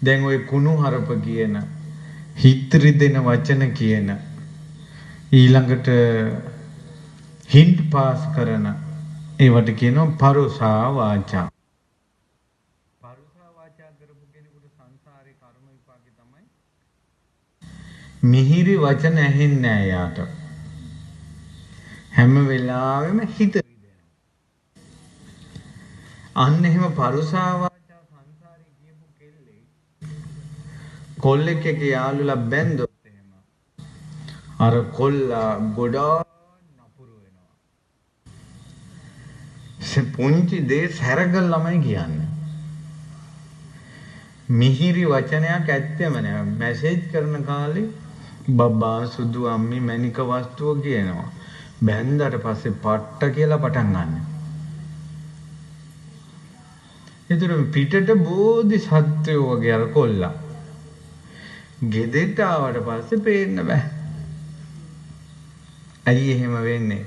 දැන් ওই කුණු හරප කියන හිත්‍රි දෙන වචන කියන ඊළඟට හින්ට් පාස් කරන ඒවට කියනවා පරුසා වාචා. පරුසා වාචා කරපු කෙනෙකුට සංසාරේ කර්ම විපාකේ තමයි මිහිරි වචන ඇහෙන්නේ නැහැ යාට. හැම වෙලාවෙම හිත රිදෙනවා. අන්න එහෙම පරුසා වාචා සංසාරේ කියපු කෙල්ලේ කොල්ලෙක් එක්ක යාළුලා බැන්දොත් එහෙම අර කොල්ලා ගොඩාක් නපුරු වෙනවා. පුංචි දේ සැරගල් ළමයි කියන්නේ. මිහිරි වචනයක් ඇත්තෙම නෑ. මැසේජ් කරන කාලේ බබා සුදු අම්මි මැනික වස්තුව කියනවා. බැන්දට පස්සේ පට්ට කියලා පටන් ගන්න. ඒතර පිටට බෝධි සත්වයෝ වගේ අර කොල්ලා. ගෙදෙට්ට ආවට පස්සේ පේන්න බෑ. ඇයි එහෙම වෙන්නේ?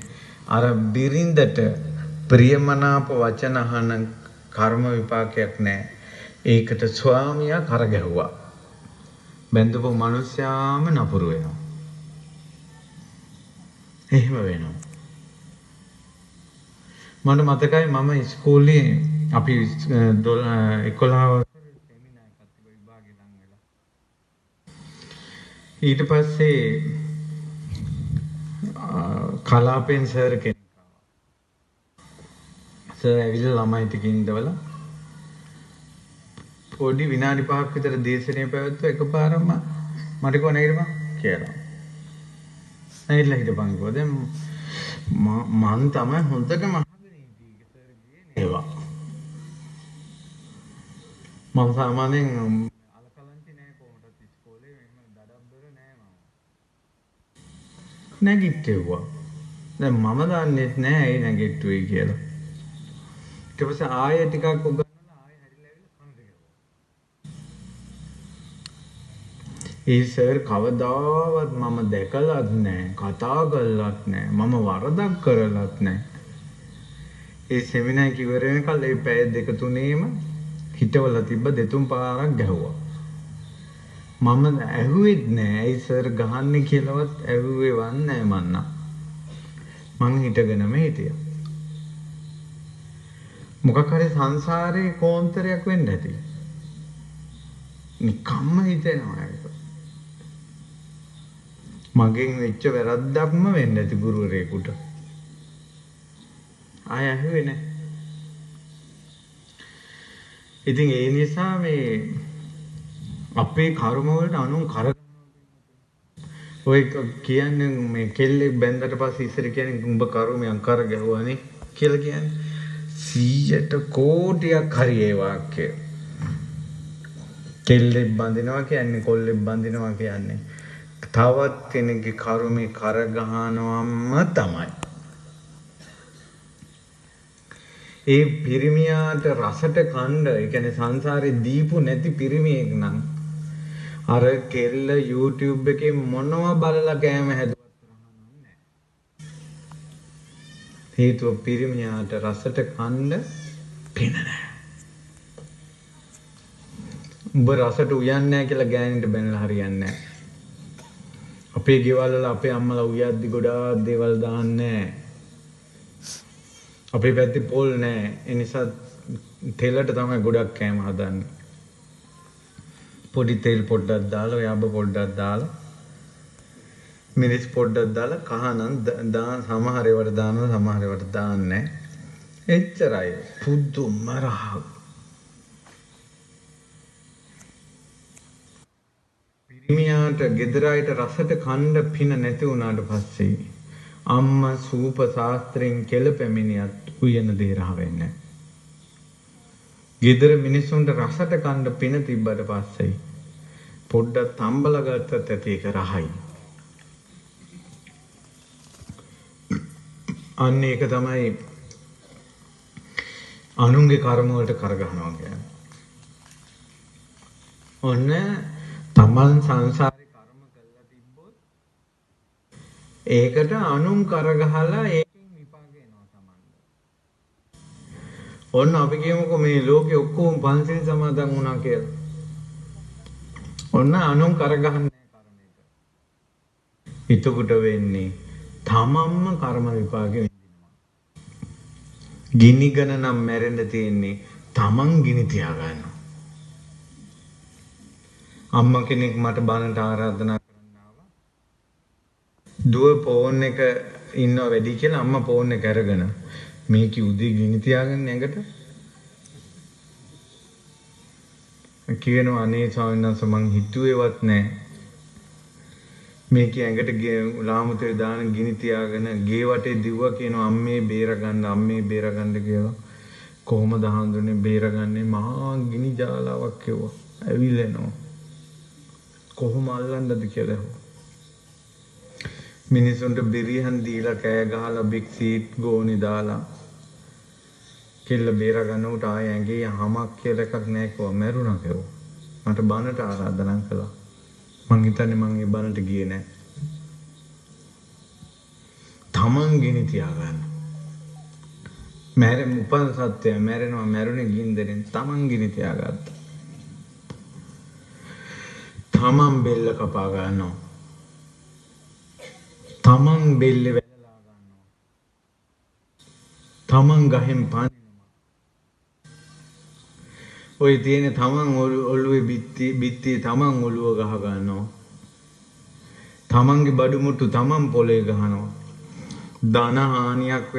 අර බිරිඳට ප්‍රියමනාප වචන අහන කර්ම විපාකයක් නැහැ. ඒකට ස්වාමියා කරගැහුවා. බැඳපු මිනිස්යාම නපුරු වෙනවා. එහෙම වෙනවා. මට මතකයි මම ඉස්කෝලේ අපි 11 සෙමිනාර් එකක් තිබ්බ විභාගේ ලං වෙලා. ඊට පස්සේ කලාපෙන් සර් කෙනෙක් ආවා. සර් ඇවිල්ලා ළමයි ටික ඉඳවලා පොඩි විනාඩි 5ක් විතර දේශනය පැවැත්වුවා. එකපාරම මට කිව්වා නැගිටපන් කියලා. නැගිටලා හිටපන් කිව්වා. දැන් මං තමයි හොඳටම අහගෙන ඉන්නේ සර් කියන්නේ ඒවා. මම සාමාන්‍යයෙන් අලකලංචි නෑ කොහොමදත් ඉස්කෝලේ එහෙම දඩබ්බර නෑ මම. නැගිට්ටෙව්වා. දැන් මම දන්නෙත් නෑ ඇයි නැගිට්ටුවේ කියලා. ඊට පස්සේ ආයෙ ටිකක් උගන්වලා ආයෙ හැරිලා ඇවිල්ලා කනට ගැහුවා. ඒ සර් කවදාවත් මම දැකලත් නෑ, කතා කළත් නෑ, මම වරදක් කරලත් නෑ. ඒ සෙමිනාර් එක ඉවර වෙනකල් ඒ පැය දෙක තුනේම හිටවලා තිබ්බ දෙතුන් පාරක් ගැහුවා. මම ඇහුවෙත් නෑ ඇයි සර් ගහන්නේ කියලාවත් ඇහුවේවත් නෑ මන්නා. මං හිටගෙනම හිටියා. මොකක් හරි සංසාරේ කෝන්තරයක් වෙන්න ඇති. නිකම්ම හිතෙනවා ඒක. මගෙන් වෙච්ච වැරද්දක්ම වෙන්න ඇති ගුරුවරයෙකුට. ආය ඇහුවේ නෑ. ඉතින් ඒ නිසා මේ අපේ කර්ම වලට අනුන් ඔය කියන්නේ මේ කෙල්ලෙක් බැන්දට පස්සේ ඉස්සර කියන්නේ උඹ කර්මයන් කර ගැහුවානේ කියලා කියන්නේ 100ට කෝටියක් හරි ඒ වාක්‍ය. කෙල්ලෙක් බඳිනවා කියන්නේ කොල්ලෙක් බඳිනවා කියන්නේ තවත් කෙනෙක්ගේ කර්මේ කර ගහනවම තමයි. ඒ පිරිමියාට රසට කණ්ඩ, ඒ කියන්නේ සංසාරේ දීපු නැති පිරිමියෙක් නම් අර කෙල්ල YouTube එකේ මොනවා බලලා කෑම හැදුවත් රහනක් නැහැ. හේතුව පිරිමියාට රසට කණ්ඩ පින නැහැ. උඹ රසට උයන්නේ නැහැ කියලා ගෑනිට බැනලා හරියන්නේ නැහැ. අපේ ගෙවල් වල අපේ අම්මලා උයද්දි ගොඩාක් දේවල් දාන්නේ නැහැ. අපේ පැත්තේ පොල් නැහැ. ඒ නිසා තෙලට තමයි ගොඩක් කෑම හදන්නේ. පොඩි තෙල් පොඩ්ඩක් දාලා, යබ පොඩ්ඩක් දාලා, මිරිස් පොඩ්ඩක් දාලා කහනම් දාන සමහර ඒවාට දානවා, සමහර ඒවාට දාන්නේ නැහැ. එච්චරයි. පුදුම රහක්. පිරිමියාට ගෙදර අයට රසට කණ්ඩ පින නැති වුණාට පස්සේ අම්මා සූප ශාස්ත්‍රයෙන් කෙල පැමිණියත් උයන දේ රහ වෙන්නේ. ගෙදර මිනිස්සුන්ට රසට කණ්ඩ පින තිබ්බට පස්සේ පොඩ්ඩක් තම්බලා ගත්තත් ඇති ඒක රහයි. අන්න ඒක තමයි අනුන්ගේ කර්ම වලට කරගහනවා කියන්නේ. ඔන්න තමන් සංසාරේ කර්ම කළා තිබ්බොත් ඒකට අනුන් කරගහලා ඒකෙන් විපාක එනවා තමන්ට. ඔන්න අපි කියමුකෝ මේ ලෝකේ ඔක්කොම පන්සිල් සමාදන් වුණා කියලා. ඔන්න අනුන් කරගහන්නේ කර්මයට. එතකොට වෙන්නේ තමන්ම කර්ම විපාක විඳිනවා. ගිනිගන නම් මැරෙන්න තියෙන්නේ තමන් ගිනි තියා ගන්නවා. අම්මා කෙනෙක් මට බණට ආරාධනා කරන්න ආවා. දුව ෆෝන් එක ඉන්නව වැඩි කියලා අම්මා ෆෝන් එක අරගෙන මේක උදේ ගිනි තියාගන්න ඇඟට කියනවා අනේ ස්වාමීන් වහන්සේ මං හිතුවේවත් නැහැ මේක ඇඟට ලාමුතේ දාන ගිනි තියාගෙන ගේ වටේ දිව්වා කියනවා අම්මේ බේරගන්න කියලා කොහොමද හඳුනේ බේරගන්නේ මහා ගිනි ජාලාවක් කෙවුවා ඇවිලෙනවා කොහොම අල්ලන්නද කියලා මිනිසුන්ට බිරිහන් දීලා කෑ ගහලා බිග් සීට් ගෝනි දාලා කෙල්ල බේර ගන්න උට ආය ඇඟේ යමක් කියලා එකක් නැහැ කිව්වා මැරුණා කිව්වා මට බනට ආරාධනා කළා මං හිතන්නේ මං ඒ බනට ගියේ නැහැ තමන් ගිනි තියාගන්න මැරෙ උපන් සත්‍යය මැරෙනවා මැරුණේ ගින්දරෙන් තමන් ගිනි තියාගත්තා තමන් බෙල්ල කපා ගන්නවා තමන් බෙල්ල වැළලා ගන්නවා තමන් ගහෙන් පනිනවා ඔය තියෙන තමන් ඔළුවේ බිත්ති තමන් ඔළුව ගහ ගන්නවා තමන්ගේ බඩු මුට්ටු තමන් පොලේ ගහනවා ධන හානියක්